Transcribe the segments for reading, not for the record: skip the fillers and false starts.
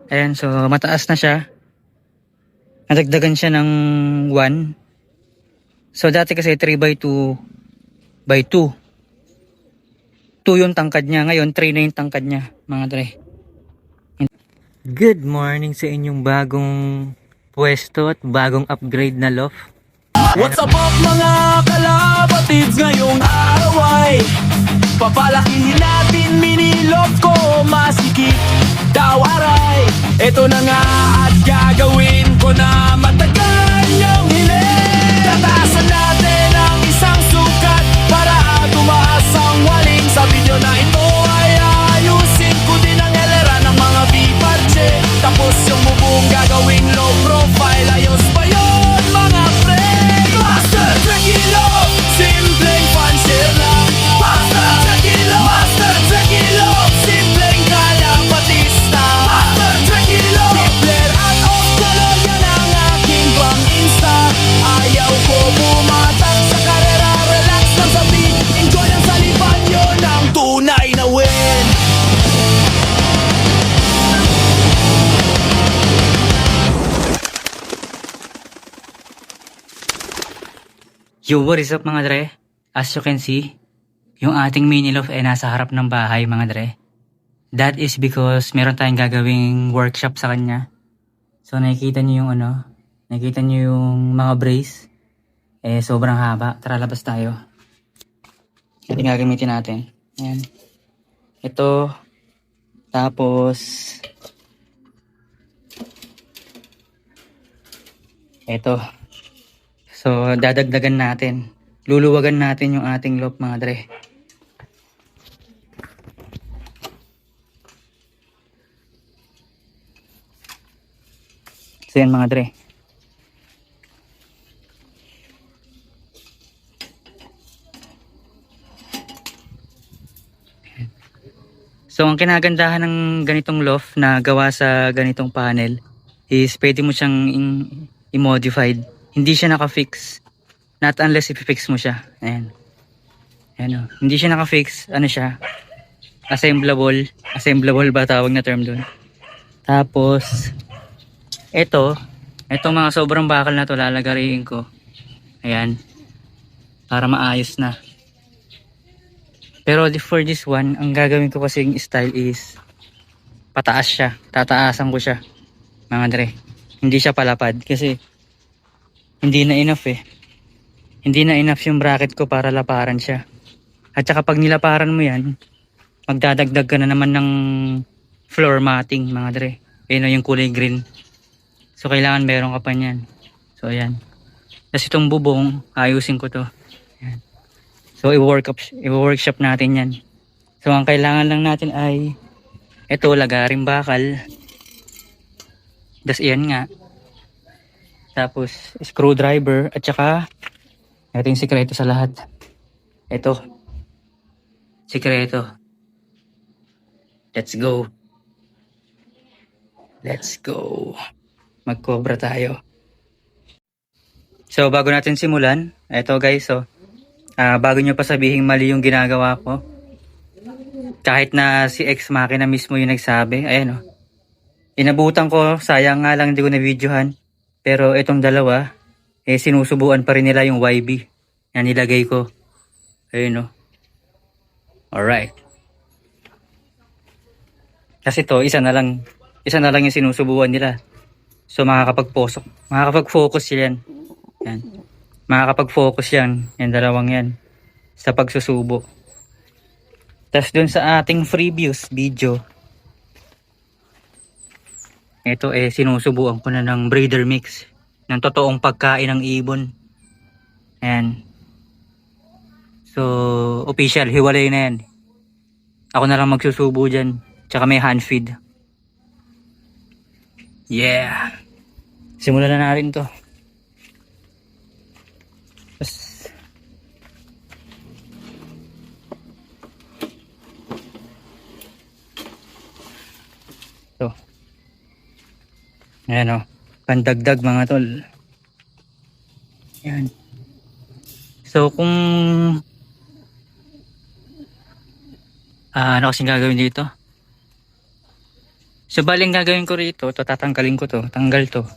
Ayan, so mataas na siya. Nadagdagan siya ng 1. So dati kasi 3x2 by 2. 2 yung tangkad niya. Ngayon 3 na yung tangkad niya, mga dre. Good morning sa inyong bagong pwesto at bagong upgrade na loft. What's up mga kalapatids, ngayong araw ay papalakihin natin mini loft ko, masikip daw aray. Ito na nga at gagawin ko na matagal niyong hiling. Tataasan natin ang isang sukat para tumaas ang waling. Sa video na ito ay ayusin ko din ang elera ng mga V-parche. Tapos yung bubong gagawing low profile. Ayos pa yun mga pre. Master Trekilo, simpleng fanshare lang. Master Trekilo, Master Trekilo, simpleng kalapatista. Master Trekilo, Tipler at off-color, yan ang aking pang-insta. Ayaw ko bumatang sa karera, relax lang sa beat. Enjoy ang salipan, yun ang tunay na win. Yo, what is up mga dre? As you can see, yung ating mini loft ay nasa harap ng bahay mga dre. That is because meron tayong gagawing workshop sa kanya. So nakikita nyo yung nakikita nyo yung mga brace. Sobrang haba. Tara, labas tayo. Ito yung gagamitin natin. Ayan. Ito. Tapos ito. So, dadagdagan natin. Luluwagan natin yung ating loft mga dre. So, yan mga dre. So, ang kinagandahan ng ganitong loft na gawa sa ganitong panel is pwede mo siyang i-modified. Hindi siya naka-fix. Not unless i-fix mo siya. Ayan. Ayan o. Hindi siya naka-fix. Ano siya? Assemblable. Assemblable ba tawag na term doon? Tapos, itong mga sobrang bakal na to lalagariin ko. Ayan. Para maayos na. Pero for this one, ang gagawin ko kasing style is pataas siya. Tataasan ko siya. Mga dre. Hindi siya palapad kasi hindi na enough Hindi na enough yung bracket ko para laparan siya. At saka pag nilaparan mo yan, magdadagdag ka na naman ng floor matting mga dre. Ayun yung kulay green. So kailangan meron ka pa niyan. So ayan. Tapos itong bubong, ayusin ko to. Ayan. So i-workshop natin yan. So ang kailangan lang natin ay ito, lagaring bakal. Tapos iyan nga. Tapos screwdriver at saka ito yung sikreto sa lahat. Ito. Sikreto. Let's go. Let's go. Magkobra tayo. So bago natin simulan, ito guys, bago nyo pa sabihin mali yung ginagawa ko, kahit na si ex makina mismo yung nagsabi, ayan inabutan ko, sayang nga lang hindi ko na videohan. Pero itong dalawa, sinusubuan pa rin nila yung YB na nilagay ko. Ayun Alright. Kasi to, isa na lang yung sinusubuan nila. So makakapag-focus yan. Yan. Makakapag-focus yan. Yan dalawang yan. Sa pagsusubo. Tapos dun sa ating freebies video, ito sinusubuan ko na ng breeder mix ng totoong pagkain ng ibon. Ayan. So official, hiwalay na yan. Ako na lang magsusubo dyan. Tsaka may hand feed. Yeah. Simulan na natin to. So ayan pandagdag mga tol. Ayan. So kung ano kasing gagawin dito? So baling gagawin ko rito, to tatanggalin ko to, tanggal to.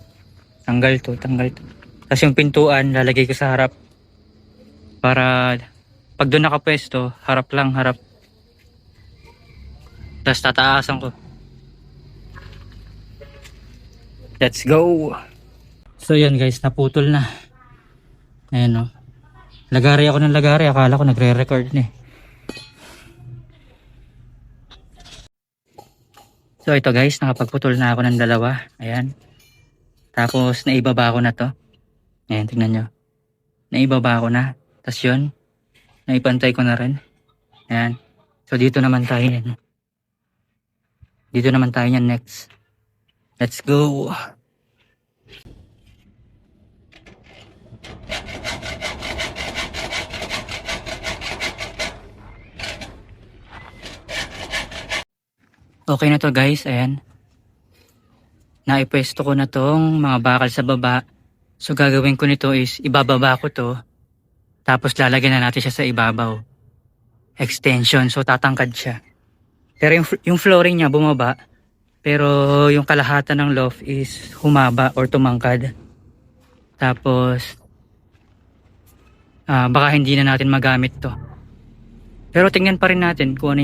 Tanggal to. Tapos yung pintuan lalagay ko sa harap. Para pag doon nakapwesto, harap lang, harap. Tapos tataasan ko. Let's go! So yun guys, naputol na. Ayan o. Lagari ako ng lagari, akala ko nagre-record na eh. So ito guys, nakapagputol na ako ng dalawa. Ayan. Tapos naibaba ko na to. Ayan, tingnan nyo. Naibaba ko na. Tapos yun, naipantay ko na rin. Ayan. So dito naman tayo yan. Dito naman tayo yan next. Let's go! Okay na to guys, ayan. Naipwesto ko na tong mga bakal sa baba. So gagawin ko nito is ibababa ko to. Tapos lalagyan na natin siya sa ibabaw. Extension, so tatangkad siya. Pero yung flooring niya bumaba. Pero yung kalahatan ng loft is humaba or tumangkad. Tapos baka hindi na natin magamit to. Pero tingnan pa rin natin kung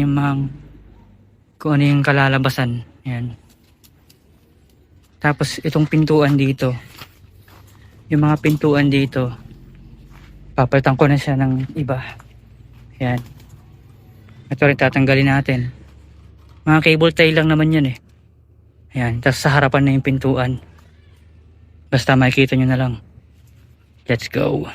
ano yung kalalabasan. Yan. Tapos itong pintuan dito. Yung mga pintuan dito. Papalitan ko na siya ng iba. Yan. Ito rin tatanggalin natin. Mga cable tie lang naman yan eh. Yan. Tapos sa harapan na yung pintuan. Basta makikita nyo na lang. Let's go.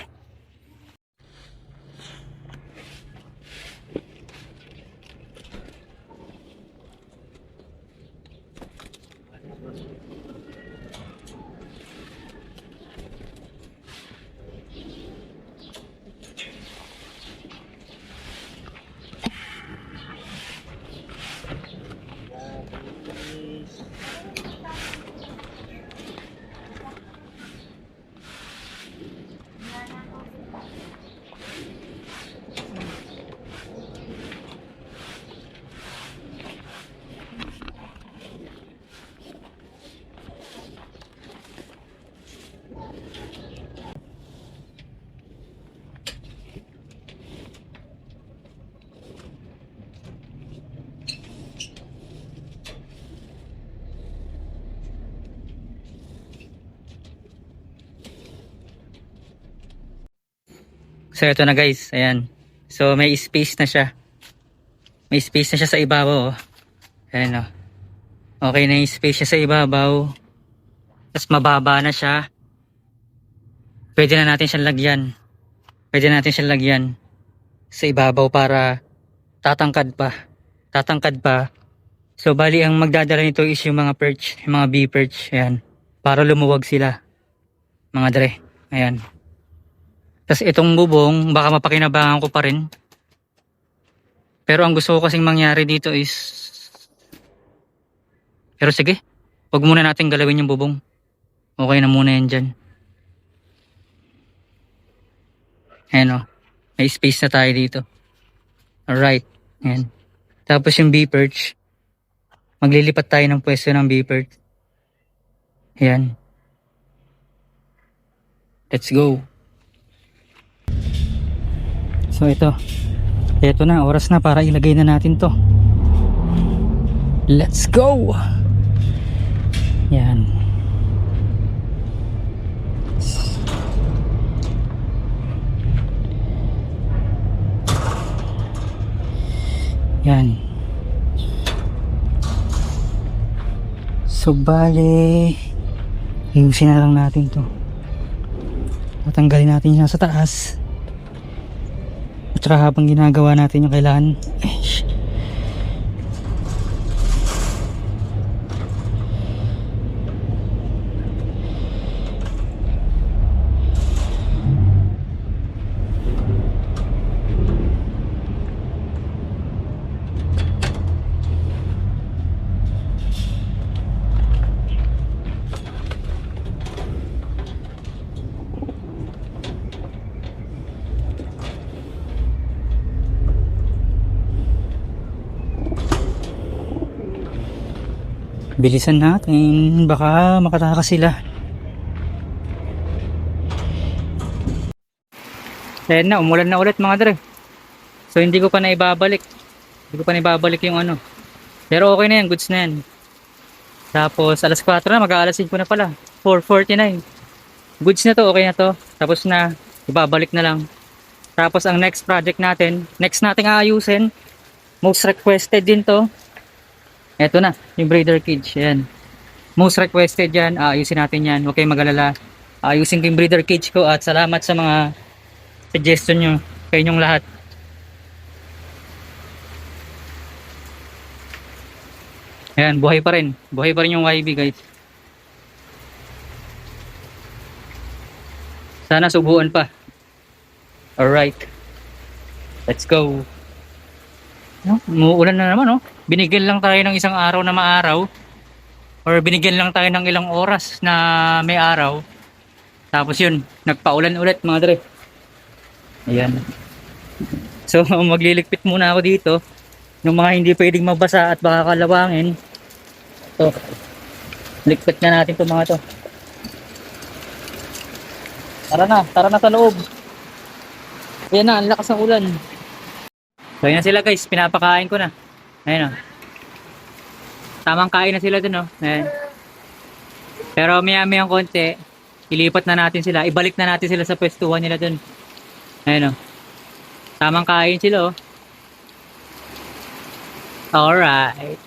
So ito na guys, ayan. So may space na siya. May space na siya sa ibabaw. Oh. Ayan o. Okay na yung space niya sa ibabaw. Tapos mababa na siya. Pwede na natin siyang lagyan. Pwede natin siyang lagyan sa ibabaw para tatangkad pa. Tatangkad pa. So bali ang magdadala nito is yung mga perch, yung mga bee perch. Ayan. Para lumuwag sila. Mga dre. Ayan. Tapos itong bubong, baka mapakinabangan ko pa rin. Pero ang gusto ko kasing mangyari dito is... Pero sige, wag muna natin galawin yung bubong. Okay na muna yan dyan. Ayan o, may space na tayo dito. Alright, ayan. Tapos yung bee perch, maglilipat tayo ng pwesto ng bee perch. Ayan. Let's go. So ito na, oras na para ilagay na natin to. Let's go. Yan. Yan. So bale, ayusin na lang natin to. Tatanggalin natin yung nasa taas. At saka habang ginagawa natin yung kailangan Bilisan natin. Baka makatakas sila. Ayan na, umulan na ulit mga dre. So hindi ko pa na ibabalik. Hindi ko pa na ibabalik yung ano. Pero okay na yan, goods na yan. Tapos alas 4 na, mag-aalas 5 na pala. 4:49. Goods na to, okay na to. Tapos na, ibabalik na lang. Tapos ang next project natin, next nating aayusin, most requested din to. Eto na, yung breeder cage. Ayan. Most requested yan, aayusin natin yan. Huwag kayong mag-alala. Aayusin ko yung breeder cage ko at salamat sa mga suggestion nyo, kayo nyong lahat. Ayan, buhay pa rin. Buhay pa rin yung YB guys. Sana subuan pa. Alright. Let's go. Umuulan na naman, oh. Binigyan lang tayo ng isang araw na maaraw. Or binigyan lang tayo ng ilang oras na may araw. Tapos yun, nagpaulan ulit mga dre. Ayan. So magliligpit muna ako dito ng mga hindi pwedeng mabasa at baka kalawangin. So ligpit na natin itong mga to. Tara na sa loob. Ayan na, ang lakas ng ulan. So ayan na sila guys, pinapakain ko na. Ayan o. Tamang kain na sila dun o. Ayan. Pero maya konti, ilipat na natin sila, ibalik na natin sila sa pwestuhan nila dun. Ayan o. Tamang kain sila o. Alright.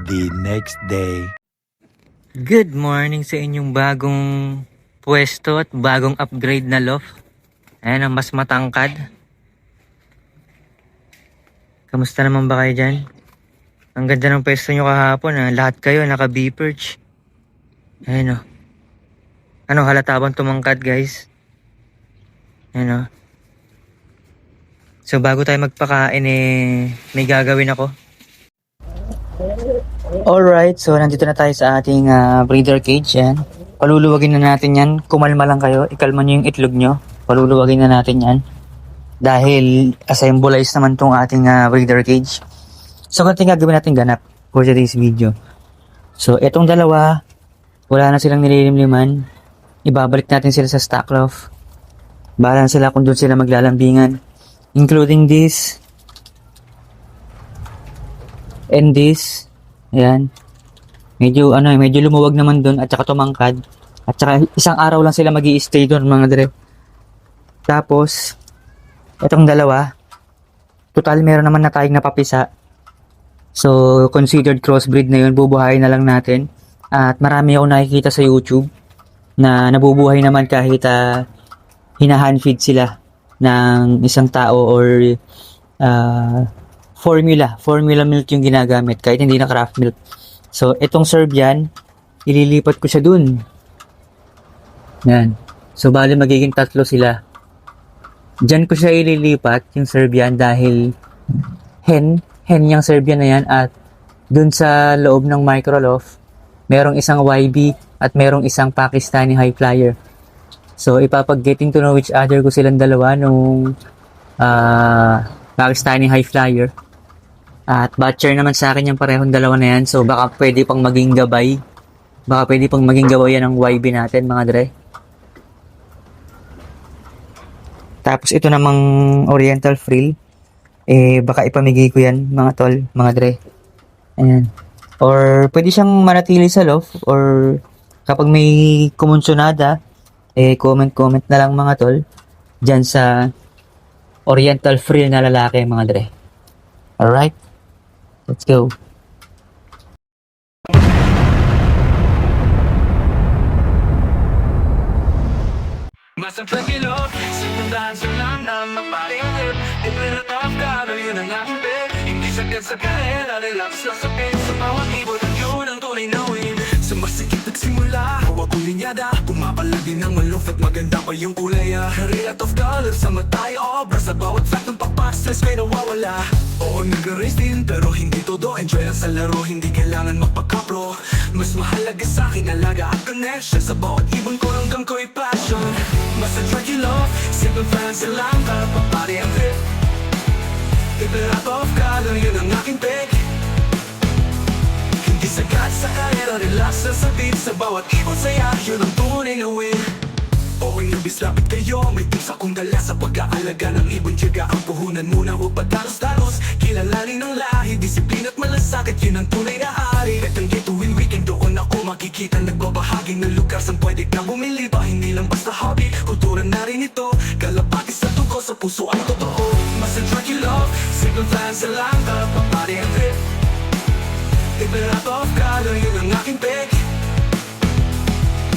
The next day. Good morning sa inyong bagong pwesto at bagong upgrade na loft. Ayan ang mas matangkad. Kamusta naman ba kayo dyan? Ang ganda ng pwesto nyo kahapon ha. Lahat kayo naka B-perch. Ayan o. Ano halata bang tumangkad guys? Ayan o. So bago tayo magpakain may gagawin ako. Alright, so nandito na tayo sa ating breeder cage. Yan. Paluluwagin na natin yan. Kumalma lang kayo. Ikalma nyo yung itlog nyo. Paluluwagin na natin yan. Dahil assemblize naman tong ating breeder cage. So ganito yung gagawin natin ganap for today's video. So etong dalawa, wala na silang nililimliman. Ibabalik natin sila sa stock loft. Bahala na sila kung doon sila maglalambingan. Including this. And this. Ayan. Medyo lumuwag naman doon at saka tumangkad. At saka isang araw lang sila magi-stay doon mga dre. Tapos etong dalawa, total meron naman na tayong napapisa. So considered crossbreed na yun, bubuhayin na lang natin. At marami ako nakikita sa YouTube na nabubuhay naman kahit hinahandfeed sila ng isang tao or formula milk yung ginagamit kahit hindi na craft milk. So itong Serbian, ililipat ko siya dun. Yan. So bali magiging 3 sila. Diyan ko siya ililipat yung Serbian dahil hen yung Serbian na yan at dun sa loob ng microloft merong isang YB at merong isang Pakistani high flyer. So ipapag-getting to know each other ko silang dalawa nung Pakistani high flyer. At batcher naman sa akin yung parehong dalawa na yan. So baka pwede pang maging gabay. Baka pwede pang maging gabay yan ng YB natin mga dre. Tapos ito namang Oriental Frill. Baka ipamigay ko yan mga tol, mga dre. Ayan. Or pwede siyang manatili sa loft. Or kapag may kumonsyonada, comment na lang mga tol. Dyan sa Oriental Frill na lalaki mga dre. Alright. Let's go. Basta pagkilot, sinundan sa lang na mapatingin. Ipinatap ka na yun ang aking bed. Hindi sakit sa kahit, relax lang sa pain. Sa bawat ibon, yun ang tunay na win. Sumasikip at simula, hawak kong linyada, pumapalag din ng maluf at maganda pa yung kulay. Rate of color sa matay, obra sa bawat fact ng pagpa-stress may nawawala. Oo, nag-race din, pero hindi todo. Enjoy lang sa laro, hindi kailangan magpaka-pro. Mas mahalaga sa akin, alaga at connection. Sa bawat ibon ko hanggang ko'y passion. Mas attract you love, simple fans lang, kapapari ang trip. Rate of color, yun ang aking pick. Hindi sagat sa karera, relax na sa beat. Sa bawat ibon saya, yun ang tunay na win. Oo, nabis lapit kayo, may tips akong dala sa pag-aalaga ng ibon. Tiyaga ang puhunan muna, huwag padalos-dalos. Kilalanin ng lahi, disiplina at malasakit, yun ang tunay na ari. At ang tuwing weekend doon ako makikita nagbabahagi ng lugar saan pwede kang bumili pa. Hindi lang basta hobby, kultura na rin ito. Kalapati sa tuko, sa puso ang totoo. Mas attract you love, single fans lang, kapapari ang trip. Rate of color, yun ang aking pick.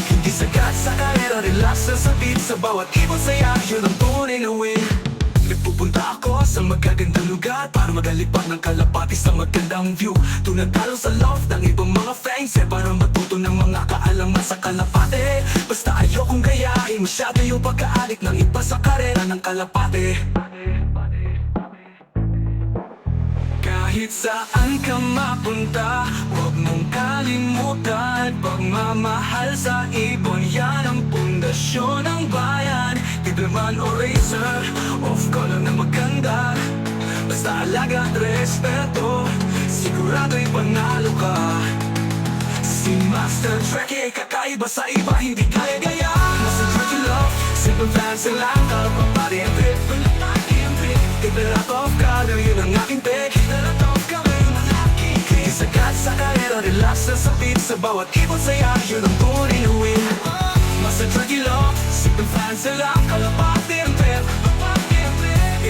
Hindi sagat sa karera, relax na sa beat. Sa bawat ibon saya, yun ang tunay na win. Nagpupunta ako sa magagandang lugar para magalipat ng kalapati sa magandang view. Tunagalo sa love ng ibang mga fans para matuto ng mga kaalaman sa kalapati. Basta ayokong gayahin masyado yung pagkaalik ng iba sa karera ng kalapati. Kahit saan ka mapunta, huwag mong kalimutan. Pagmamahal sa ibon, yan ang pundasyon ng bayan. Dibleman o racer, off color na maganda. Basta alaga at respeto, sigurado'y panalo ka. Si Master Trekkie, kakaiba sa iba, hindi kaya-gaya. Master Trekkie love, simple fans lang, kapapari ang trip. Rate of color, yun ang aking pick. Rate of color, yun ang aking pick. Sagat sa karera, relax na sa beat. Sa bawat ibon saya, yun ang tunay na win. Mas attract you love, simple fans lang, kalapati ang trip.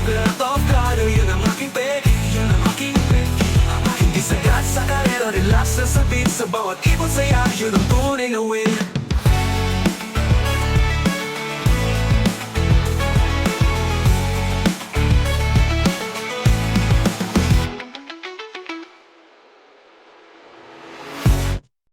Rate of color, yun ang aking pick. Yun ang aking pick. Hindi sagat sa karera, relax na sa beat. Sa bawat ibon saya, yun ang tunay na win.